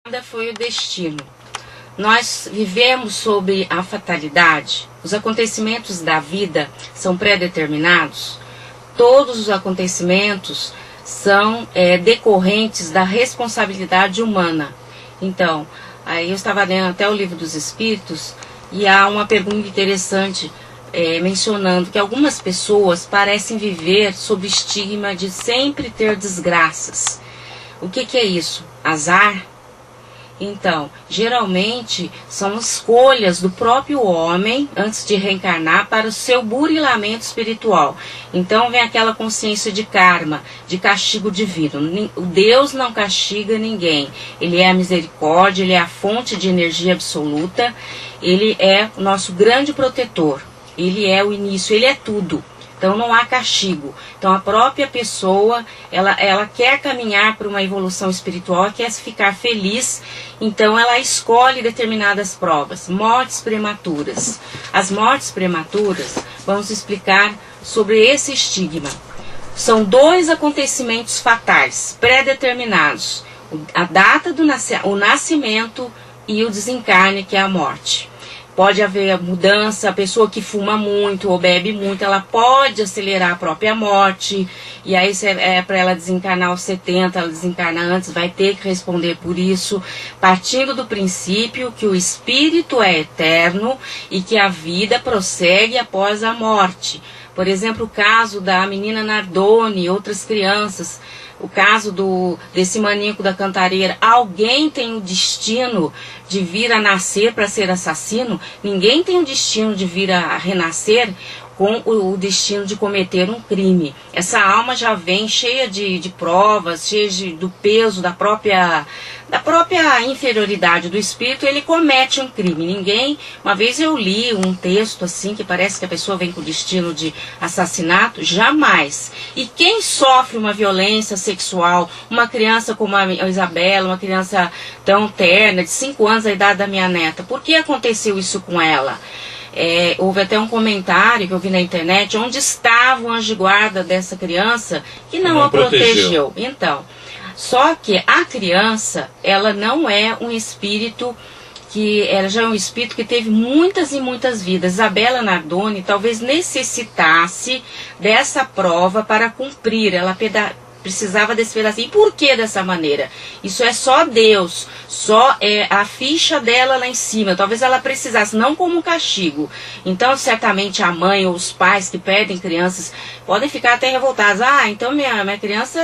Nada foi o destino. Nós vivemos sob a fatalidade. Os acontecimentos da vida são pré-determinados. Todos os acontecimentos são decorrentes da responsabilidade humana. Então, aí eu estava lendo até o Livro dos Espíritos e há uma pergunta interessante mencionando que algumas pessoas parecem viver sob estigma de sempre ter desgraças. O que é isso? Azar? Então, geralmente são escolhas do próprio homem antes de reencarnar para o seu burilamento espiritual. Então vem aquela consciência de karma, de castigo divino. O Deus não castiga ninguém. Ele é a misericórdia, ele é a fonte de energia absoluta, ele é o nosso grande protetor, ele é o início, ele é tudo. Então não há castigo. Então a própria pessoa, ela quer caminhar para uma evolução espiritual, quer ficar feliz, então ela escolhe determinadas provas. Mortes prematuras. As mortes prematuras, vamos explicar sobre esse estigma. São dois acontecimentos fatais, pré-determinados. A data do nascimento e o desencarne, que é a morte. Pode haver mudança, a pessoa que fuma muito ou bebe muito, ela pode acelerar a própria morte. E aí, para ela desencarnar aos 70, ela desencarna antes, vai ter que responder por isso. Partindo do princípio que o espírito é eterno e que a vida prossegue após a morte. Por exemplo, o caso da menina Nardone e outras crianças. O caso desse maníaco da Cantareira. Alguém tem o destino de vir a nascer para ser assassino? Ninguém tem o destino de vir a renascer com o destino de cometer um crime. Essa alma já vem cheia de provas, cheia do peso da própria inferioridade do espírito, ele comete um crime. Ninguém... Uma vez eu li um texto assim, que parece que a pessoa vem com o destino de assassinato. Jamais. E quem sofre uma violência sexual, uma criança como a Isabela, uma criança tão terna, de 5 anos, a idade da minha neta, por que aconteceu isso com ela? Houve até um comentário que eu vi na internet, onde estava o anjo de guarda dessa criança que não a protegeu. Então, só que a criança, ela não é um espírito ela já é um espírito que teve muitas e muitas vidas. Isabela Nardone talvez necessitasse dessa prova para cumprir. Ela precisava desse pedacinho. E por que dessa maneira? Isso é só Deus, só a ficha dela lá em cima. Talvez ela precisasse, não como um castigo. Então, certamente a mãe ou os pais que perdem crianças podem ficar até revoltados. Então minha criança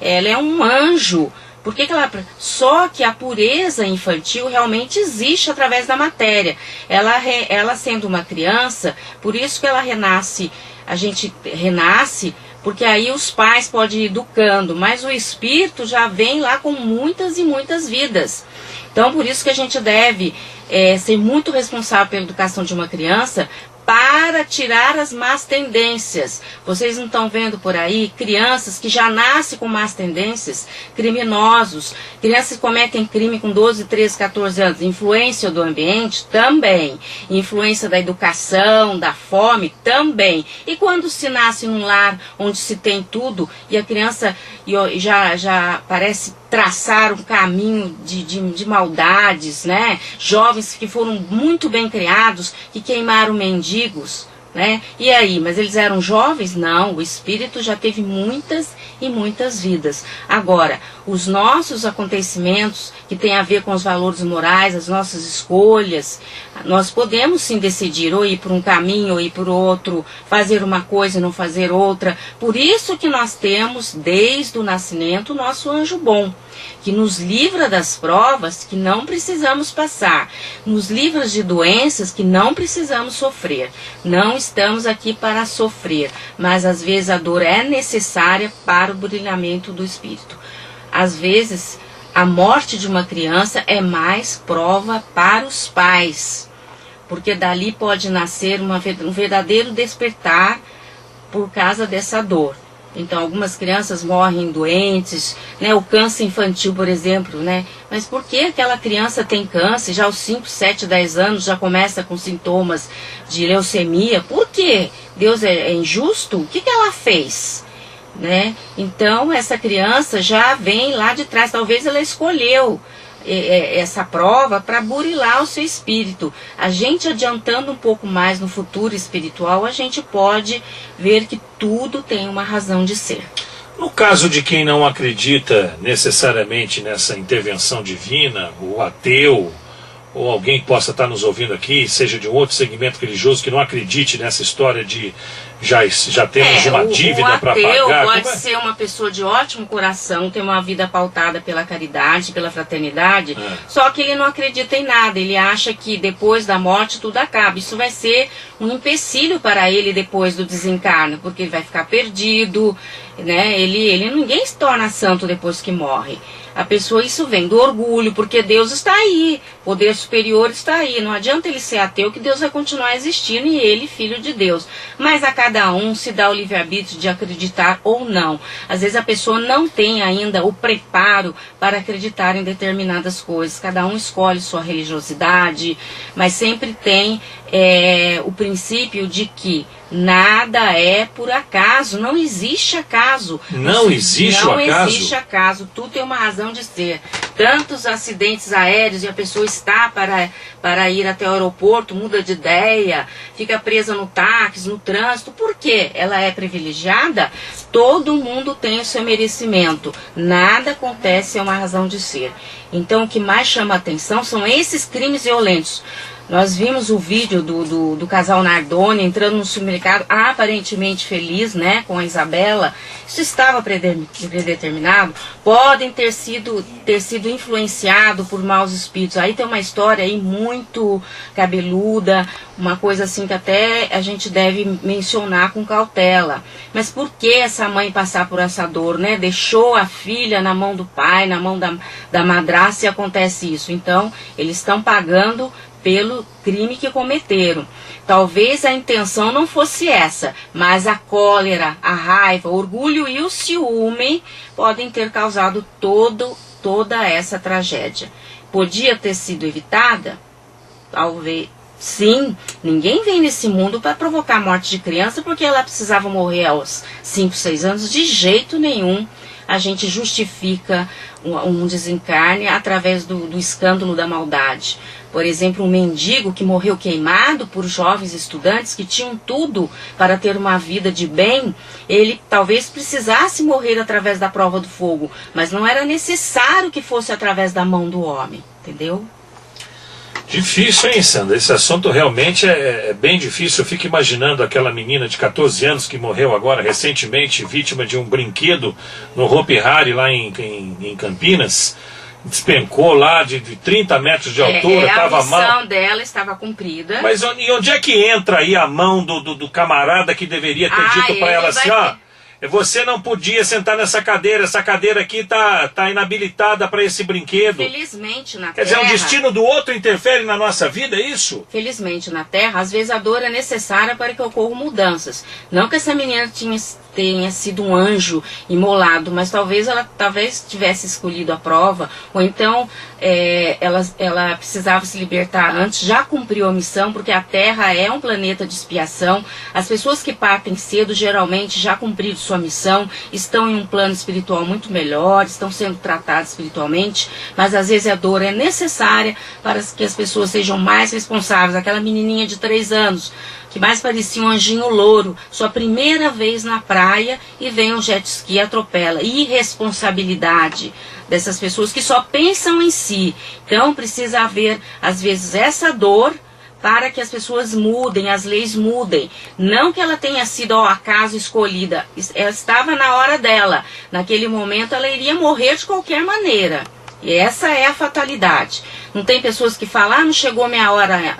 ela é um anjo. Por que ela... Só que a pureza infantil realmente existe através da matéria. Ela sendo uma criança, por isso que ela renasce, a gente renasce, porque aí os pais podem ir educando, mas o espírito já vem lá com muitas e muitas vidas. Então, por isso que a gente deve ser muito responsável pela educação de uma criança, para tirar as más tendências. Vocês não estão vendo por aí crianças que já nascem com más tendências, criminosos, crianças que cometem crime com 12, 13, 14 anos. Influência do ambiente também, influência da educação, da fome também. E quando se nasce num lar onde se tem tudo e a criança já parece traçar um caminho de maldades, né? Jovens que foram muito bem criados, que queimaram mendigos, né? E aí, mas eles eram jovens? Não, o espírito já teve muitas e muitas vidas. Agora, os nossos acontecimentos que têm a ver com os valores morais, as nossas escolhas, nós podemos sim decidir ou ir por um caminho ou ir por outro, fazer uma coisa e não fazer outra. Por isso que nós temos, desde o nascimento, o nosso anjo bom, que nos livra das provas que não precisamos passar, nos livra de doenças que não precisamos sofrer. Não estamos aqui para sofrer, mas às vezes a dor é necessária para o brilhamento do espírito. Às vezes a morte de uma criança é mais prova para os pais, porque dali pode nascer um verdadeiro despertar por causa dessa dor. Então, algumas crianças morrem doentes, né? O câncer infantil, por exemplo, né? Mas por que aquela criança tem câncer? Já aos 5, 7, 10 anos já começa com sintomas de leucemia. Por quê? Deus é injusto? O que ela fez? Né? Então, essa criança já vem lá de trás. Talvez ela escolheu essa prova para burilar o seu espírito. A gente adiantando um pouco mais no futuro espiritual, a gente pode ver que tudo tem uma razão de ser. No caso de quem não acredita necessariamente nessa intervenção divina, o ateu, ou alguém que possa estar nos ouvindo aqui, seja de um outro segmento religioso que não acredite nessa história de já temos uma dívida para pagar. O ateu pode ser uma pessoa de ótimo coração, ter uma vida pautada pela caridade, pela fraternidade, só que ele não acredita em nada, ele acha que depois da morte tudo acaba. Isso vai ser um empecilho para ele depois do desencarno, porque ele vai ficar perdido, né? Ninguém se torna santo depois que morre. A pessoa, isso vem do orgulho, porque Deus está aí, o poder superior está aí. Não adianta ele ser ateu, que Deus vai continuar existindo e ele, filho de Deus. Mas a cada um se dá o livre-arbítrio de acreditar ou não. Às vezes a pessoa não tem ainda o preparo para acreditar em determinadas coisas. Cada um escolhe sua religiosidade, mas sempre tem o princípio de que nada é por acaso, não existe acaso. Não existe o acaso? Não existe acaso, tudo tem uma razão de ser. Tantos acidentes aéreos e a pessoa está para ir até o aeroporto, muda de ideia, fica presa no táxi, no trânsito. Por quê? Ela é privilegiada? Todo mundo tem o seu merecimento. Nada acontece, é uma razão de ser. Então o que mais chama a atenção são esses crimes violentos. Nós vimos o vídeo do casal Nardoni entrando no supermercado aparentemente feliz, né, com a Isabela. Isso estava predeterminado? Podem ter sido influenciado por maus espíritos. Aí tem uma história aí muito cabeluda, uma coisa assim que até a gente deve mencionar com cautela. Mas por que essa mãe passar por essa dor, né? Deixou a filha na mão do pai, na mão da madrasta, e acontece isso. Então, eles estão pagando pelo crime que cometeram. Talvez a intenção não fosse essa, mas a cólera, a raiva, o orgulho e o ciúme podem ter causado toda essa tragédia. Podia ter sido evitada? Talvez. Sim, ninguém vem nesse mundo para provocar a morte de criança porque ela precisava morrer aos 5, 6 anos. De jeito nenhum a gente justifica um desencarne através do escândalo da maldade. Por exemplo, um mendigo que morreu queimado por jovens estudantes que tinham tudo para ter uma vida de bem, ele talvez precisasse morrer através da prova do fogo, mas não era necessário que fosse através da mão do homem, entendeu? Difícil, hein, Sandra? Esse assunto realmente é bem difícil. Eu fico imaginando aquela menina de 14 anos que morreu agora recentemente, vítima de um brinquedo no Hopi Hari lá em Campinas. Despencou lá de 30 metros de altura, estava mal. A missão dela estava cumprida. Mas e onde é que entra aí a mão do camarada que deveria ter dito para ela assim, ó, você não podia sentar nessa cadeira, essa cadeira aqui tá inabilitada para esse brinquedo. Felizmente na Terra... Quer dizer, o destino do outro interfere na nossa vida, é isso? Felizmente na Terra, às vezes a dor é necessária para que ocorram mudanças. Não que essa menina tenha sido um anjo imolado, mas talvez ela tivesse escolhido a prova, ou então ela precisava se libertar antes, já cumpriu a missão, porque a Terra é um planeta de expiação. As pessoas que partem cedo geralmente já cumpriram sua missão, estão em um plano espiritual muito melhor, estão sendo tratadas espiritualmente, mas às vezes a dor é necessária para que as pessoas sejam mais responsáveis. Aquela menininha de 3 anos, que mais parecia um anjinho louro, sua primeira vez na praia e vem um jet ski e atropela. Irresponsabilidade dessas pessoas que só pensam em si. Então precisa haver, às vezes, essa dor para que as pessoas mudem, as leis mudem. Não que ela tenha sido ao acaso escolhida, ela estava na hora dela. Naquele momento ela iria morrer de qualquer maneira. E essa é a fatalidade. Não tem pessoas que falam, não chegou minha hora,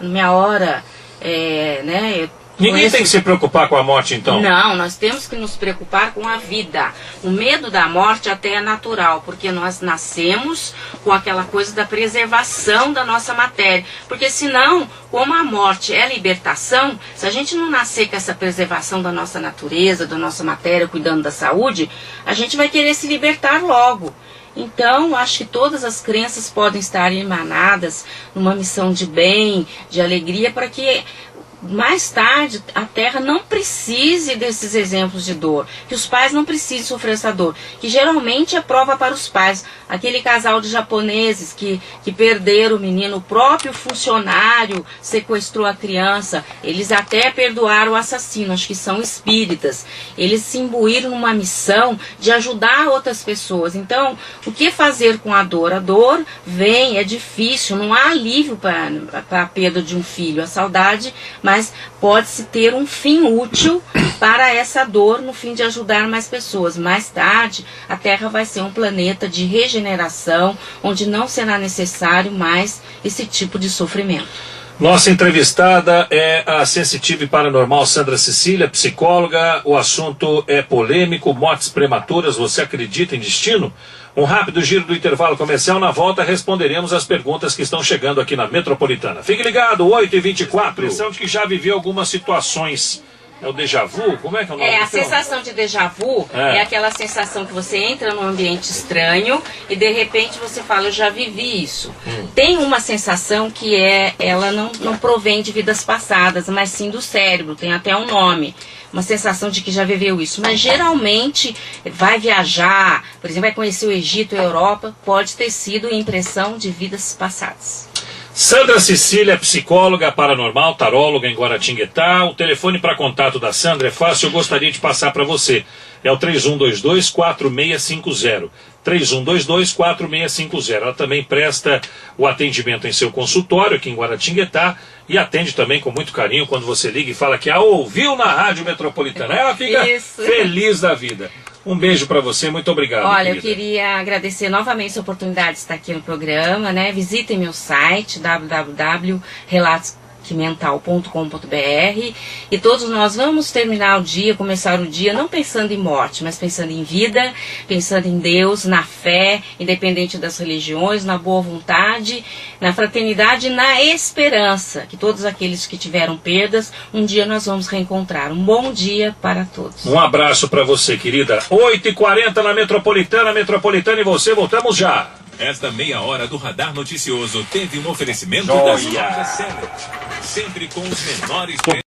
né? Ninguém tem que se preocupar com a morte, então? Não, nós temos que nos preocupar com a vida. O medo da morte até é natural, porque nós nascemos com aquela coisa da preservação da nossa matéria. Porque senão, como a morte é libertação, se a gente não nascer com essa preservação da nossa natureza, da nossa matéria, cuidando da saúde, a gente vai querer se libertar logo. Então, acho que todas as crenças podem estar emanadas numa missão de bem, de alegria, para que mais tarde a Terra não precise desses exemplos de dor, que os pais não precisem sofrer essa dor, que geralmente é prova para os pais. Aquele casal de japoneses que perderam o menino, o próprio funcionário sequestrou a criança, eles até perdoaram o assassino, acho que são espíritas. Eles se imbuíram numa missão de ajudar outras pessoas. Então, o que fazer com a dor? A dor vem, é difícil, não há alívio para a perda de um filho, a saudade, mas pode-se ter um fim útil para essa dor no fim de ajudar mais pessoas. Mais tarde, a Terra vai ser um planeta de regeneração, onde não será necessário mais esse tipo de sofrimento. Nossa entrevistada é a sensitiva e paranormal Sandra Cecília, psicóloga. O assunto é polêmico, mortes prematuras, você acredita em destino? Um rápido giro do intervalo comercial, na volta responderemos as perguntas que estão chegando aqui na Metropolitana. Fique ligado, 8h24. Impressão de que já viveu algumas situações. É o déjà vu? Como é que é o nome? A sensação de déjà vu é aquela sensação que você entra num ambiente estranho e de repente você fala, eu já vivi isso. Tem uma sensação que ela não provém de vidas passadas, mas sim do cérebro, tem até um nome. Uma sensação de que já viveu isso, mas geralmente vai viajar, por exemplo, vai conhecer o Egito, a Europa, pode ter sido impressão de vidas passadas. Sandra Cecília, psicóloga, paranormal, taróloga em Guaratinguetá. O telefone para contato da Sandra é fácil, eu gostaria de passar para você. É o 3122-4650. 3122-4650. Ela também presta o atendimento em seu consultório aqui em Guaratinguetá e atende também com muito carinho quando você liga e fala que ouviu na Rádio Metropolitana. Ela fica feliz da vida. Um beijo para você, muito obrigado. Olha, querida. Eu queria agradecer novamente a oportunidade de estar aqui no programa, né? Visitem meu site, www.relatosmental.com.br, e todos nós vamos terminar o dia, começar o dia, não pensando em morte, mas pensando em vida, pensando em Deus, na fé, independente das religiões, na boa vontade, na fraternidade e na esperança, que todos aqueles que tiveram perdas, um dia nós vamos reencontrar. Um bom dia para todos. Um abraço para você, querida. 8h40 na Metropolitana e você, voltamos já. Esta meia hora do Radar Noticioso teve um oferecimento Joia. das lojas Seller, sempre com os menores preços.